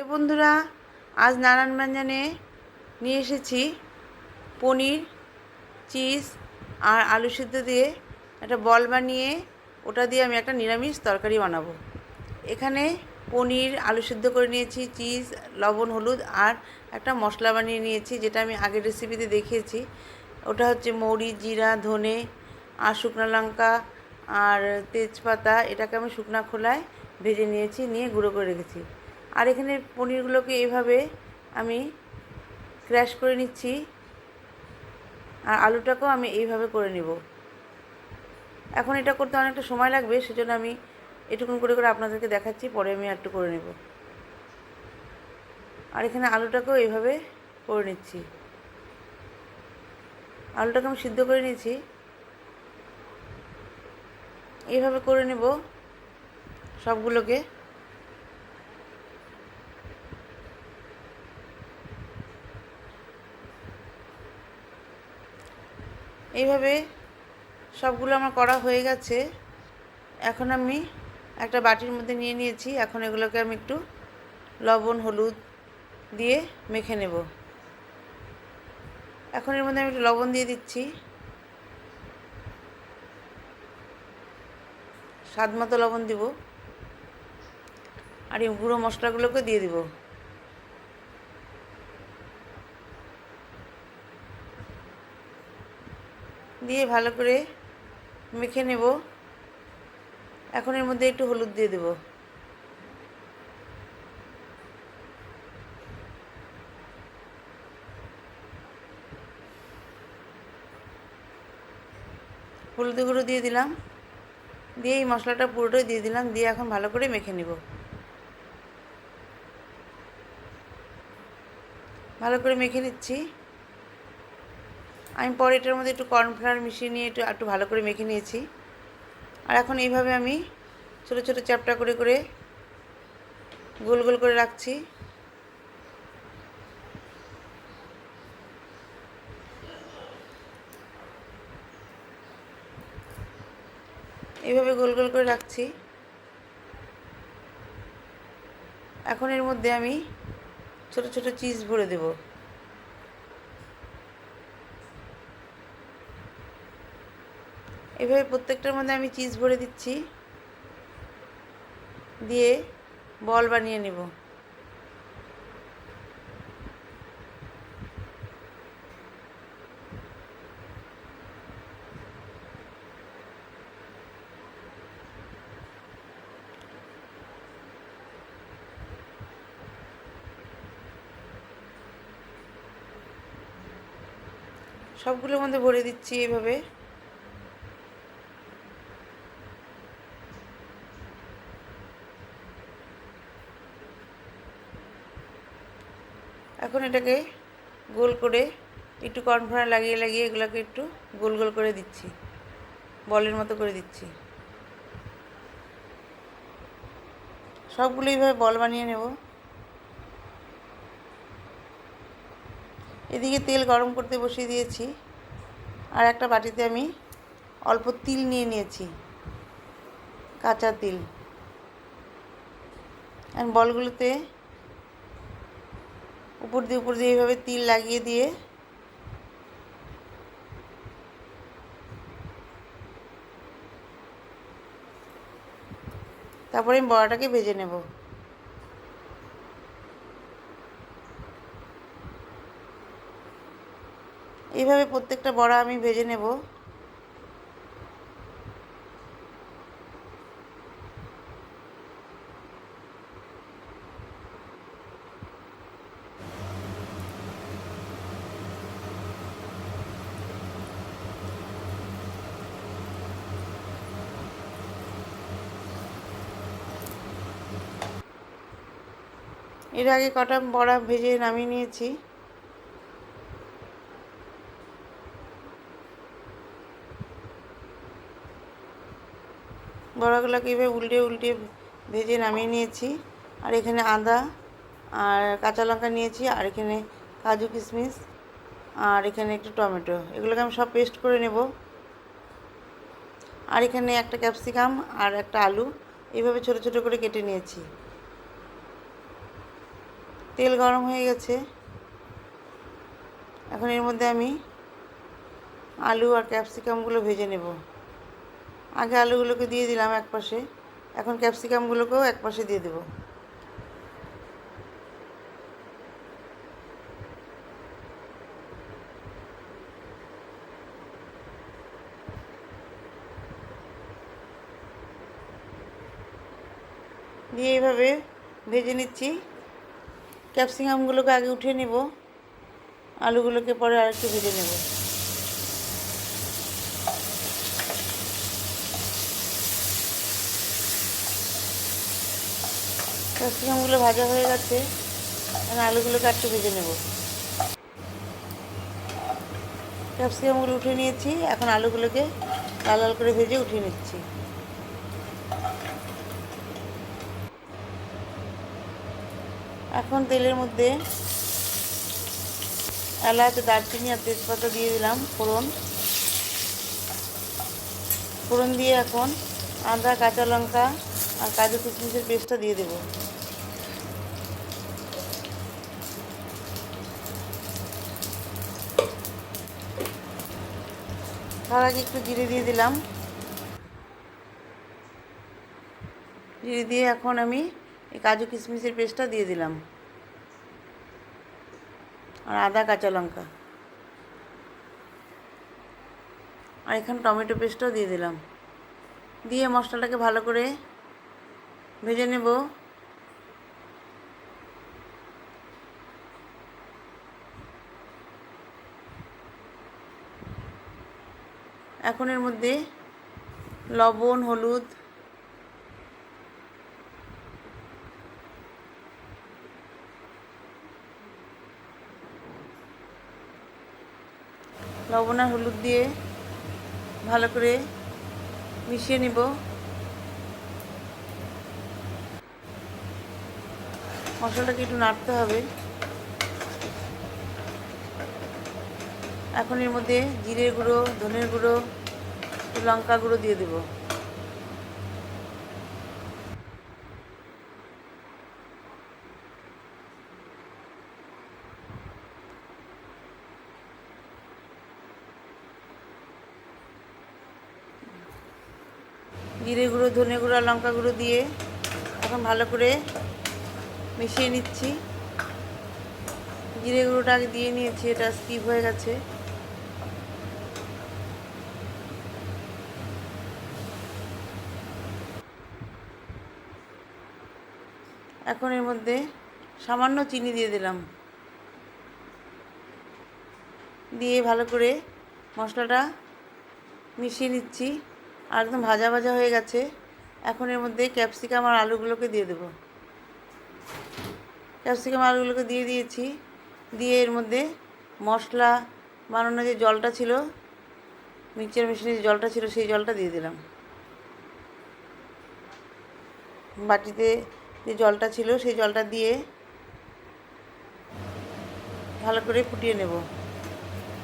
বন্ধুরা, আজ নারায়ণ ব্যঞ্জনে নিয়ে এসেছি পনির, চিজ আর আলু সিদ্ধ দিয়ে একটা বল বানিয়ে ওটা দিয়ে আমি একটা নিরামিষ তরকারি বানাবো। এখানে পনির আলু সিদ্ধ করে নিয়েছি, চিজ, লবণ, হলুদ আর একটা মশলা বানিয়ে নিয়েছি, যেটা আমি আগের রেসিপিতে দেখিয়েছি। ওটা হচ্ছে মৌরি, জিরা, ধনে আর শুকনো লঙ্কা আর তেজপাতা। এটাকে আমি শুকনো খোলায় ভেজে নিয়েছি, নিয়ে গুঁড়ো করে রেখেছি। আর এখানে পনিরগুলোকে এইভাবে আমি ক্র্যাশ করে নিচ্ছি, আর আলুটাকেও আমি এইভাবে করে নেব। এখন এটা করতে অনেকটা সময় লাগবে, সেজন্য আমি এটুকুন করে করে আপনাদেরকে দেখাচ্ছি, পরে আমি একটু করে নেব। আর এখানে আলুটাকেও এইভাবে করে নিচ্ছি। আলুটাকে আমি সিদ্ধ করে নিয়েছি, এইভাবে করে নেব সবগুলোকে। এইভাবে সবগুলো আমার করা হয়ে গেছে। এখন আমি একটা বাটির মধ্যে নিয়ে নিয়েছি। এখন এগুলোকে আমি একটু লবণ, হলুদ দিয়ে মেখে নেব। এখন এর মধ্যে আমি একটু লবণ দিয়ে দিচ্ছি, স্বাদ মতো লবণ দিব, আর এই গুঁড়ো মশলাগুলোকে দিয়ে দিব। দিয়ে ভালো করে মেখে নেব। এখন এর মধ্যে একটু হলুদ দিয়ে দেব। হলুদ গুঁড়ো দিয়ে দিলাম, দিয়ে এই মশলাটা পুরোটাই দিয়ে দিলাম, দিয়ে এখন ভালো করে মেখে নেব। ভালো করে মেখে নিচ্ছি। আমি পরে এটার মধ্যে একটু কর্নফ্লাওয়ার মিশিয়ে নিয়ে একটু একটু ভালো করে মেখে নিয়েছি। আর এখন এইভাবে আমি ছোটো ছোটো চ্যাপ্টা করে করে গোল গোল করে রাখছি। এইভাবে গোল গোল করে রাখছি। এখন এর মধ্যে আমি ছোট ছোট চিজ ভরে দেব। এইভাবে প্রত্যেকটার মধ্যে আমি চিজ ভরে দিচ্ছি, দিয়ে বল বানিয়ে নেব। সবগুলোর মধ্যে ভরে দিচ্ছি এইভাবে। এখন এটাকে গোল করে একটু কর্নফ্লাওয়ার লাগিয়ে লাগিয়ে এগুলোকে একটু গোল গোল করে দিচ্ছি, বলের মতো করে দিচ্ছি। সবগুলো এইভাবে বল বানিয়ে নেব। এদিকে তেল গরম করতে বসিয়ে দিয়েছি, আর একটা বাটিতে আমি অল্প তিল নিয়ে নিয়েছি, কাঁচা তিল। আর বলগুলোতে উপর দিয়ে এইভাবে তিল লাগিয়ে দিয়ে তারপরে আমি বড়াটাকে ভেজে নেব। এইভাবে প্রত্যেকটা বড়া আমি ভেজে নেব। এর আগে কটা বড়া ভেজে নামিয়ে নিয়েছি। বড়াগুলোকে এইভাবে উল্টে উল্টে ভেজে নামিয়ে নিয়েছি। আর এখানে আদা আর কাঁচা লঙ্কা নিয়েছি, আর এখানে কাজু কিশমিশ, আর এখানে একটু টমেটো, এগুলোকে আমি সব পেস্ট করে নেব। আর এখানে একটা ক্যাপসিকাম আর একটা আলু এইভাবে ছোট ছোট করে কেটে নিয়েছি। তেল গরম হয়ে গেছে। এখন এর মধ্যে আমি আলু আর ক্যাপসিকামগুলো ভেজে নেব। আগে আলুগুলোকে দিয়ে দিলাম এক পাশে, এখন ক্যাপসিকামগুলোকেও এক পাশে দিয়ে দেব। দিয়ে এইভাবে ভেজে নিচ্ছি। ক্যাপসিকামগুলোকে আগে উঠিয়ে নেব, আলুগুলোকে পরে আরেকটু ভেজে নেব। ক্যাপসিকামগুলো ভাজা হয়ে গেছে, এখন আলুগুলোকে একটু ভেজে নেব। ক্যাপসিকামগুলো উঠিয়ে নিয়েছি, এখন আলুগুলোকে লাল লাল করে ভেজে উঠিয়ে নিচ্ছি। এখন তেলের মধ্যে এলাচ, দারচিনি আর তেজপাতা দিয়ে দিলাম ফোড়ন দিয়ে এখন আদা, কাঁচা লঙ্কা আর কাজু কিশমিশের পেস্টটা দিয়ে দেব। তার আগে একটু জিরে দিয়ে দিলাম। জিরে দিয়ে এখন আমি এই কাজু কিশমিশের পেস্টটা দিয়ে দিলাম আর আদা, কাঁচা লঙ্কা, আর এখানে টমেটো পেস্টটাও দিয়ে দিলাম। দিয়ে মশলাটাকে ভালো করে ভেজে নেব। এখন এর মধ্যে লবণ, হলুদ, লবণ আর হলুদ দিয়ে ভালো করে মিশিয়ে নিব। মশলাটাকে একটু নাড়তে হবে। এখন এর মধ্যে জিরে গুঁড়ো, ধনের গুঁড়ো, লঙ্কা গুঁড়ো দিয়ে দেব। জিরে গুঁড়ো, ধনে গুঁড়ো আর লঙ্কা গুঁড়ো দিয়ে এখন ভালো করে মিশিয়ে নিচ্ছি। জিরে গুঁড়োটা আগে দিয়ে নিয়েছি, এটা স্কিপ হয়ে গেছে। এখন এর মধ্যে সামান্য চিনি দিয়ে দিলাম। দিয়ে ভালো করে মশলাটা মিশিয়ে নিচ্ছি। আর একদম ভাজা ভাজা হয়ে গেছে। এখন এর মধ্যে ক্যাপসিকাম আর আলুগুলোকে দিয়ে দেব। ক্যাপসিকাম আলুগুলোকে দিয়ে দিয়েছি। দিয়ে এর মধ্যে মশলা বানানো যে জলটা ছিল, মিক্সচার মেশিনে যে জলটা ছিল, সেই জলটা দিয়ে দিলাম। বাটিতে যে জলটা ছিল সেই জলটা দিয়ে ভালো করে ফুটিয়ে নেব।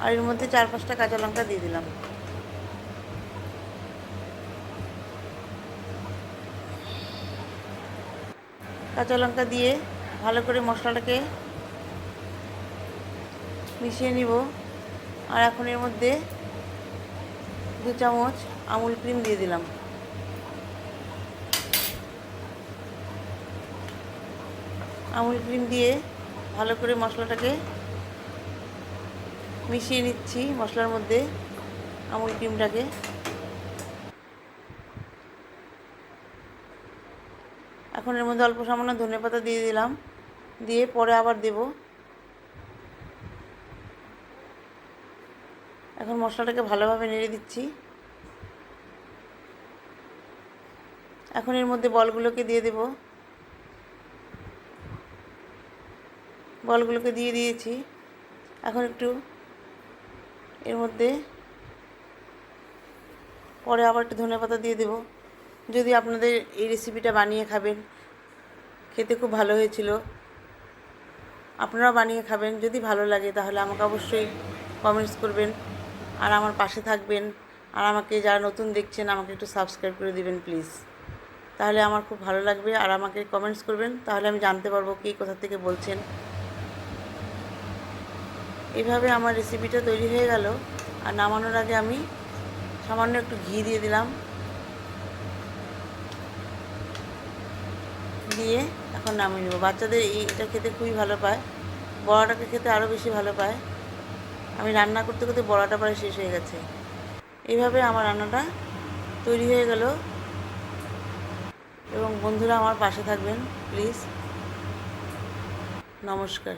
আর এর মধ্যে 4-5টা কাঁচা লঙ্কা দিয়ে দিলাম। কাঁচা লঙ্কা দিয়ে ভালো করে মশলাটাকে মিশিয়ে নিব। আর এখন এর মধ্যে 2 চামচ আমুল ক্রিম দিয়ে দিলাম। আমুল ক্রিম দিয়ে ভালো করে মশলাটাকে মিশিয়ে নিচ্ছি মশলার মধ্যে আমুল ক্রিমটাকে। এখন এর মধ্যে অল্প সামান্য ধনেপাতা দিয়ে দিলাম। দিয়ে পরে আবার দেব। এখন মশলাটাকে ভালোভাবে নেড়ে দিচ্ছি। এখন এর মধ্যে বলগুলোকে দিয়ে দেব। বলগুলোকে দিয়ে দিয়েছি। এখন একটু এর মধ্যে পরে আবার একটু ধনেপাতা দিয়ে দেব। যদি আপনাদের এই রেসিপিটা বানিয়ে খাবেন, খেতে খুব ভালো হয়েছিল, আপনারাও বানিয়ে খাবেন। যদি ভালো লাগে তাহলে আমাকে অবশ্যই কমেন্টস করবেন আর আমার পাশে থাকবেন। আর আমাকে যারা নতুন দেখছেন আমাকে একটু সাবস্ক্রাইব করে দিবেন প্লিজ। তাহলে আমার খুব ভালো লাগবে। আর আমাকে কমেন্টস করবেন, তাহলে আমি জানতে পারবো কে কোথা থেকে বলছেন। এইভাবে আমার রেসিপিটা তৈরি হয়ে গেল। আর নামানোর আগে আমি সামান্য একটু ঘি দিয়ে দিলাম, দিয়ে এখন নামিয়ে নেব। বাচ্চাদের এটা খেতে খুবই ভালো পায়, বড়াটাকে খেতে আরও বেশি ভালো পায়। আমি রান্না করতে করতে বড়াটা প্রায় শেষ হয়ে গেছে। এইভাবে আমার রান্নাটা তৈরি হয়ে গেল। এবং বন্ধুরা আমার পাশে থাকবেন প্লিজ। নমস্কার।